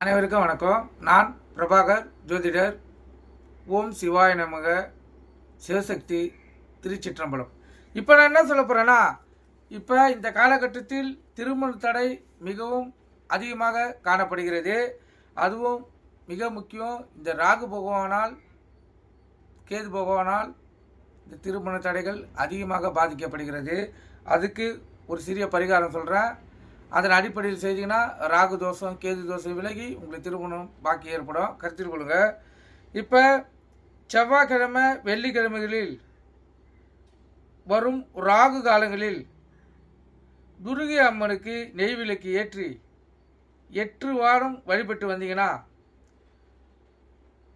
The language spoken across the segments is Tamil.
அனைவருக்கும் வணக்கம். நான் பிரபாகர் ஜோதிடர். ஓம் சிவாய நமக. சிவசக்தி திருச்சிற்றம்பலம். இப்போ நான் என்ன சொல்ல போகிறேன்னா, இப்போ இந்த காலகட்டத்தில் திருமண தடை மிகவும் அதிகமாக காணப்படுகிறது. அதுவும் மிக முக்கியம், இந்த ராகு பகவானால் கேது பகவானால் இந்த திருமண தடைகள் அதிகமாக பாதிக்கப்படுகிறது. அதுக்கு ஒரு சிறிய பரிகாரம் சொல்கிறேன். அதன் அடிப்படையில் செய்தீங்கன்னா ராகு தோஷம் கேது தோஷம் விலகி உங்களுக்கு திருமணம் பாக்கி ஏற்படும். கருத்தில் கொள்ளுங்க. இப்போ செவ்வாய்க்கிழமை வெள்ளிக்கிழமைகளில் வரும் ராகு காலங்களில் துர்கை அம்மனுக்கு நெய் விளக்கு ஏற்றி 8 வாரம் வழிபட்டு வந்தீங்கன்னா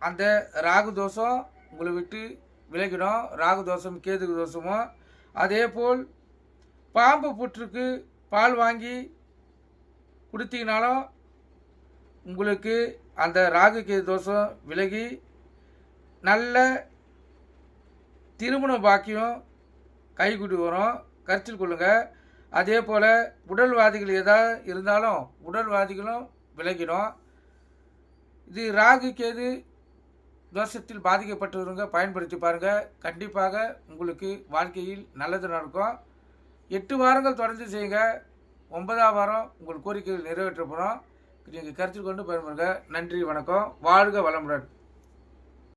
அந்த ராகு தோஷம் உங்களை விட்டு விலகிடும். ராகு தோஷம் கேது தோஷமும். அதே போல் பாம்பு புற்றுக்கு பால் வாங்கி கொடுத்தீங்கனாலும் உங்களுக்கு அந்த ராகு கேது தோஷம் விலகி நல்ல திருமண பாக்கியம் கைகூடி வரும். கருத்தில் கொள்ளுங்கள். அதே போல் உடல்வாதிகள் எதாவது இருந்தாலும் உடல்வாதிகளும் விலகிடும். இது ராகு கேது தோஷத்தில் பாதிக்கப்பட்டவங்க பயன்படுத்தி பாருங்கள். கண்டிப்பாக உங்களுக்கு வாழ்க்கையில் நல்லது நடக்கும். 8 வாரங்கள் தொடர்ந்து செய்யுங்க. 9ஆம் வாரம் உங்கள் கோரிக்கைகள் நிறைவேற்றப்படும். நீங்கள் கருத்தில் கொண்டு பயன்படுங்க. நன்றி, வணக்கம். வாழ்க வளமுடன்.